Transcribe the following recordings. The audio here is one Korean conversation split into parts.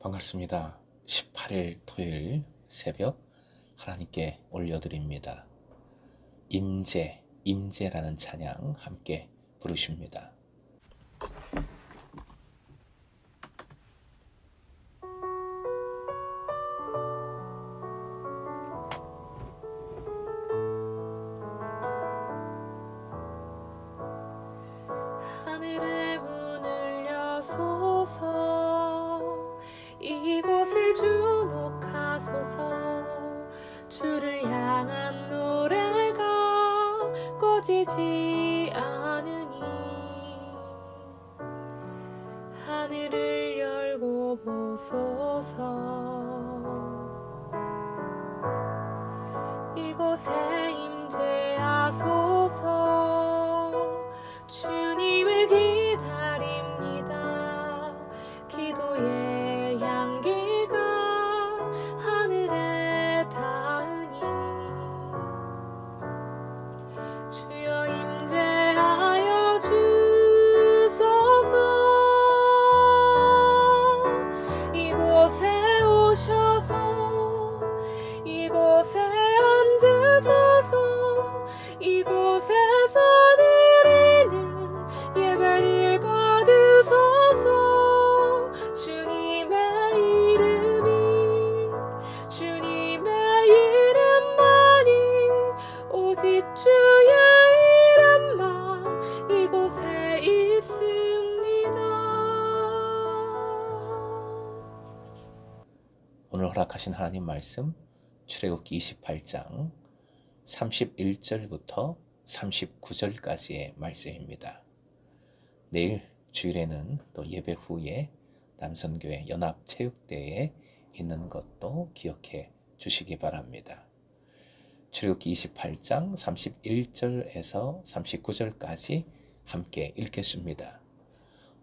반갑습니다. 18일 토요일 새벽 하나님께 올려드립니다. 임재라는 찬양 함께 부르십니다. 하늘의 문을 여소서, 이곳을 주목하소서. 주를 향한 노래가 꺼지지 않으니 하늘을 열고 보소서. 이곳에 임재하소서. 주님을 기다립니다. 기도의 향기가 하늘에 닿으니 주여 임재하여 주소서. 이곳에 오셔서 이곳에 앉으소서. 이곳에서 예배를 받으소서. 주님의 이름만이, 오직 주의 이름만 이곳에 있습니다. 오늘 허락하신 하나님 말씀 출애굽기 28장 31절부터 39절까지의 말씀입니다. 내일 주일에는 또 예배 후에 남선교회 연합체육대회에 있는 것도 기억해 주시기 바랍니다. 출애굽기 28장 31절에서 39절까지 함께 읽겠습니다.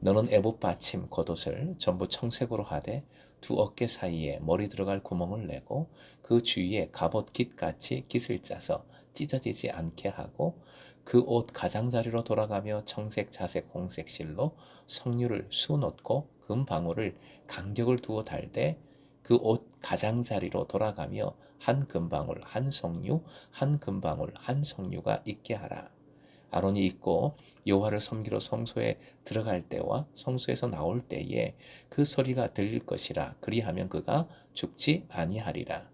너는 에봇 받침 겉옷을 전부 청색으로 하되 두 어깨 사이에 머리 들어갈 구멍을 내고 그 주위에 갑옷 깃같이 깃을 짜서 찢어지지 않게 하고 그 옷 가장자리로 돌아가며 청색, 자색, 홍색 실로 성류를 수놓고 금방울을 간격을 두어 달되 그 옷 가장자리로 돌아가며 한 금방울 한 성류 한 금방울 한 성류가 있게 하라. 아론이 입고 여호와를 섬기러 성소에 들어갈 때와 성소에서 나올 때에 그 소리가 들릴 것이라. 그리하면 그가 죽지 아니하리라.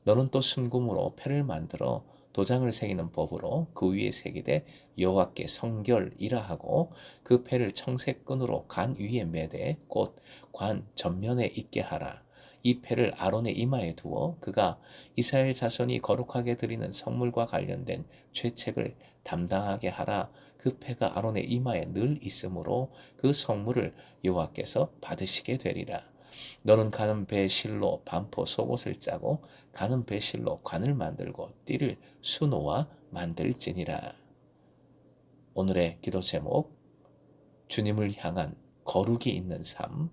너는 또 순금으로 패를 만들어 도장을 새기는 법으로 그 위에 새기되 여호와께 성결이라 하고 그 패를 청색 끈으로 관 위에 매되 곧 관 전면에 있게 하라. 이 패를 아론의 이마에 두어 그가 이스라엘 자손이 거룩하게 드리는 성물과 관련된 죄책을 담당하게 하라. 그 패가 아론의 이마에 늘 있으므로 그 성물을 여호와께서 받으시게 되리라. 너는 가는 배 실로 반포 속옷을 짜고 가는 배 실로 관을 만들고 띠를 수놓아 만들지니라. 오늘의 기도 제목, 주님을 향한 거룩이 있는 삶,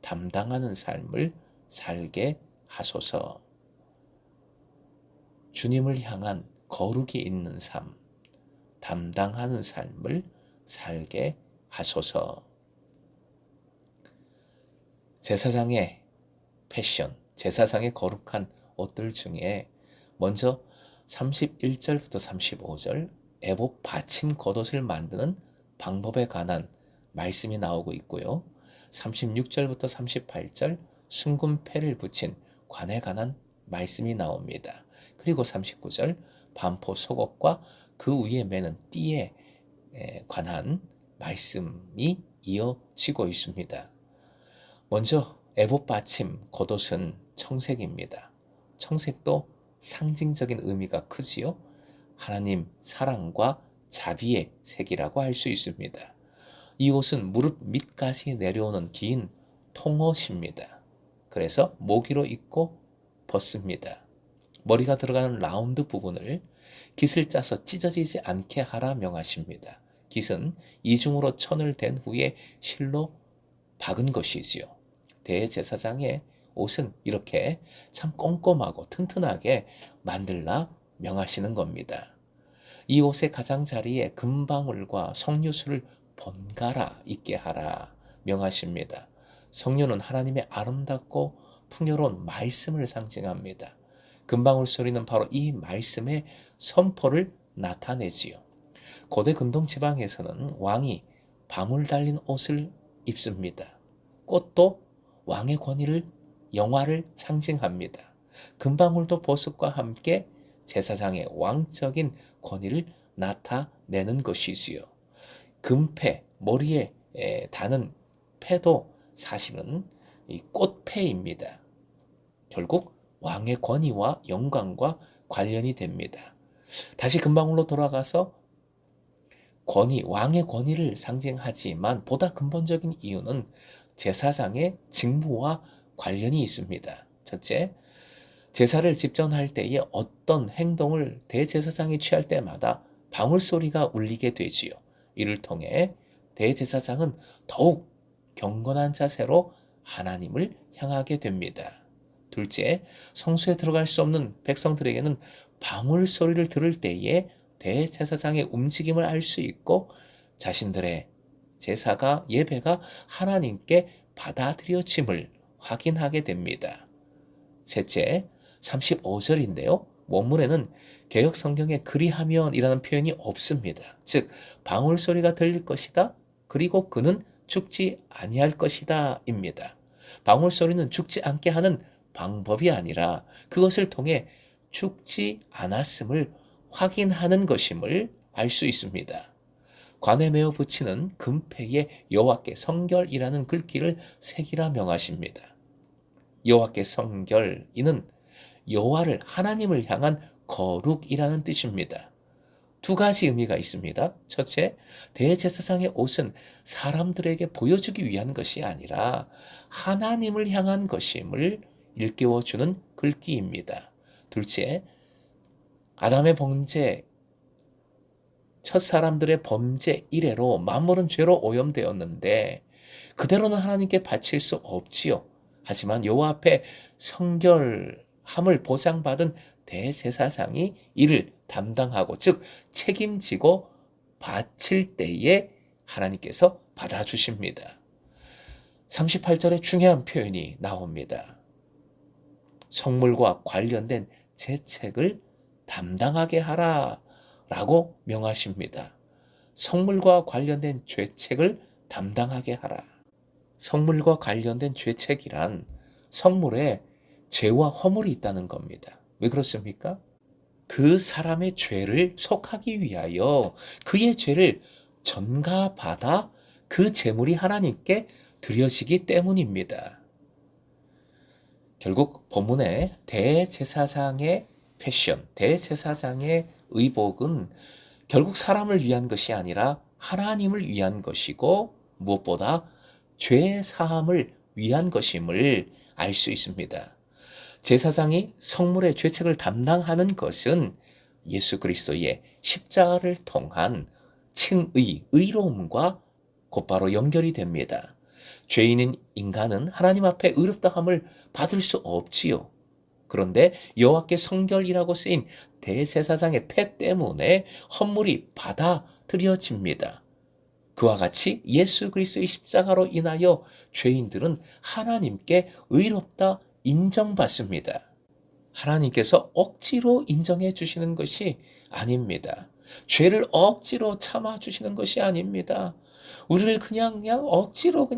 담당하는 삶을 살게 하소서. 주님을 향한 거룩이 있는 삶, 담당하는 삶을 살게 하소서. 제사장의 패션, 제사장의 거룩한 옷들 중에 먼저 31절부터 35절 에봇 받침 겉옷을 만드는 방법에 관한 말씀이 나오고 있고요. 36절부터 38절 순금패를 붙인 관에 관한 말씀이 나옵니다. 그리고 39절 반포 속옷과 그 위에 매는 띠에 관한 말씀이 이어지고 있습니다. 먼저 에봇 받침 겉옷은 청색입니다. 청색도 상징적인 의미가 크지요. 하나님 사랑과 자비의 색이라고 할 수 있습니다. 이 옷은 무릎 밑까지 내려오는 긴 통옷입니다. 그래서 목 위로 입고 벗습니다. 머리가 들어가는 라운드 부분을 깃을 짜서 찢어지지 않게 하라 명하십니다. 깃은 이중으로 천을 댄 후에 실로 박은 것이지요. 대제사장의 옷은 이렇게 참 꼼꼼하고 튼튼하게 만들라 명하시는 겁니다. 이 옷의 가장자리에 금방울과 석류수를 번갈아 있게 하라 명하십니다. 성류는 하나님의 아름답고 풍요로운 말씀을 상징합니다. 금방울 소리는 바로 이 말씀의 선포를 나타내지요. 고대 근동 지방에서는 왕이 방울 달린 옷을 입습니다. 꽃도 왕의 권위를, 영화를 상징합니다. 금방울도 보습과 함께 제사장의 왕적인 권위를 나타내는 것이지요. 금패, 머리에 다는 패도 사실은 이 꽃패입니다. 결국 왕의 권위와 영광과 관련이 됩니다. 다시 금방울로 돌아가서 권위, 왕의 권위를 상징하지만 보다 근본적인 이유는 제사장의 직무와 관련이 있습니다. 첫째, 제사를 집전할 때에 어떤 행동을 대제사장이 취할 때마다 방울 소리가 울리게 되지요. 이를 통해 대제사장은 더욱 경건한 자세로 하나님을 향하게 됩니다. 둘째, 성소에 들어갈 수 없는 백성들에게는 방울 소리를 들을 때에 대제사장의 움직임을 알 수 있고 자신들의 제사가, 예배가 하나님께 받아들여짐을 확인하게 됩니다. 셋째, 35절인데요. 원문에는 개역 성경에 그리하면이라는 표현이 없습니다. 즉 방울 소리가 들릴 것이다. 그리고 그는 죽지 아니할 것이다 입니다. 방울 소리는 죽지 않게 하는 방법이 아니라 그것을 통해 죽지 않았음을 확인하는 것임을 알 수 있습니다. 관에 메어 붙이는 금패에 여호와께 성결이라는 글귀를 새기라 명하십니다. 여호와께 성결, 이는 여호와를, 하나님을 향한 거룩이라는 뜻입니다. 두 가지 의미가 있습니다. 첫째, 대제사장의 옷은 사람들에게 보여주기 위한 것이 아니라 하나님을 향한 것임을 일깨워주는 글귀입니다. 둘째, 아담의 범죄, 첫 사람들의 범죄 이래로 만물은 죄로 오염되었는데 그대로는 하나님께 바칠 수 없지요. 하지만 여호와 앞에 성결함을 보장받은 대제사장이 이를 담당하고, 즉 책임지고 바칠 때에 하나님께서 받아주십니다. 38절에 중요한 표현이 나옵니다. 성물과 관련된 제책을 담당하게 하라 라고 명하십니다. 성물과 관련된 죄책을 담당하게 하라. 성물과 관련된 죄책이란 성물에 죄와 허물이 있다는 겁니다. 왜 그렇습니까? 그 사람의 죄를 속하기 위하여 그의 죄를 전가받아 그 제물이 하나님께 드려지기 때문입니다. 결국 본문의 대제사장의 패션, 대제사장의 의복은 결국 사람을 위한 것이 아니라 하나님을 위한 것이고 무엇보다 죄 사함을 위한 것임을 알 수 있습니다. 제사장이 성물의 죄책을 담당하는 것은 예수 그리스도의 십자가를 통한 칭의, 의로움과 곧바로 연결이 됩니다. 죄인인 인간은 하나님 앞에 의롭다함을 받을 수 없지요. 그런데 여호와께 성결이라고 쓰인 대제사장의 패 때문에 헌물이 받아들여집니다. 그와 같이 예수 그리스도의 십자가로 인하여 죄인들은 하나님께 의롭다 인정받습니다. 하나님께서 억지로 인정해 주시는 것이 아닙니다. 죄를 억지로 참아 주시는 것이 아닙니다. 우리를 그냥 억지로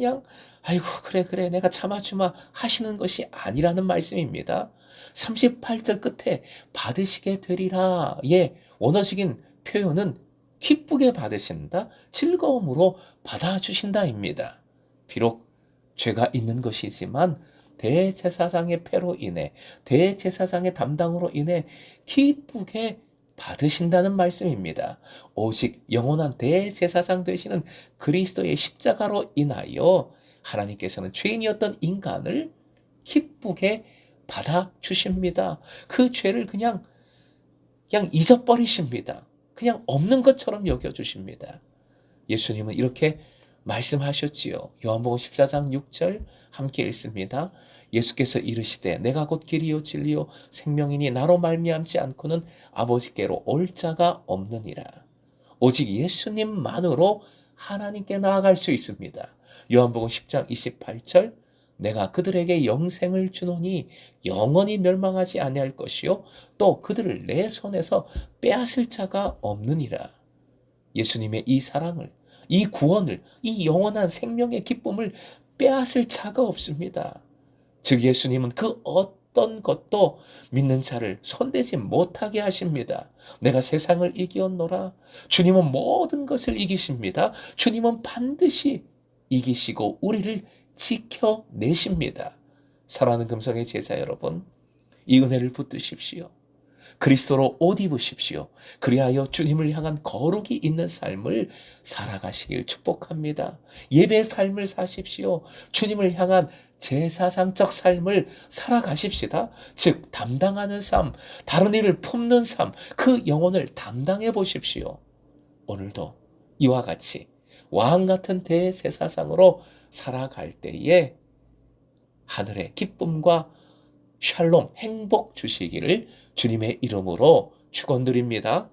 아이고 그래 내가 참아주마 하시는 것이 아니라는 말씀입니다. 38절 끝에 받으시게 되리라. 예, 원어적인 표현은 기쁘게 받으신다, 즐거움으로 받아주신다입니다. 비록 죄가 있는 것이지만 대제사장의 패로 인해, 대제사장의 담당으로 인해 기쁘게 받으신다는 말씀입니다. 오직 영원한 대제사장 되시는 그리스도의 십자가로 인하여 하나님께서는 죄인이었던 인간을 기쁘게 받아주십니다. 그 죄를 그냥 잊어버리십니다. 그냥 없는 것처럼 여겨주십니다. 예수님은 이렇게 말씀하셨지요. 요한복음 14장 6절 함께 읽습니다. 예수께서 이르시되 내가 곧 길이요 진리요 생명이니 나로 말미암지 않고는 아버지께로 올 자가 없느니라. 오직 예수님만으로 하나님께 나아갈 수 있습니다. 요한복음 10장 28절 내가 그들에게 영생을 주노니 영원히 멸망하지 아니할 것이요 또 그들을 내 손에서 빼앗을 자가 없느니라. 예수님의 이 사랑을, 이 구원을, 이 영원한 생명의 기쁨을 빼앗을 자가 없습니다. 즉 예수님은 그 어떤 것도 믿는 자를 손대지 못하게 하십니다. 내가 세상을 이기었노라. 주님은 모든 것을 이기십니다. 주님은 반드시 이기시고 우리를 지켜내십니다. 사랑하는 금성의 제자 여러분, 이 은혜를 붙드십시오. 그리스도로 옷 입으십시오. 그리하여 주님을 향한 거룩이 있는 삶을 살아가시길 축복합니다. 예배의 삶을 사십시오. 주님을 향한 제사상적 삶을 살아가십시다. 즉 담당하는 삶, 다른 일을 품는 삶, 그 영혼을 담당해 보십시오. 오늘도 이와 같이 왕 같은 대제사장으로 살아갈 때에 하늘의 기쁨과 샬롬, 행복 주시기를 주님의 이름으로 축원드립니다.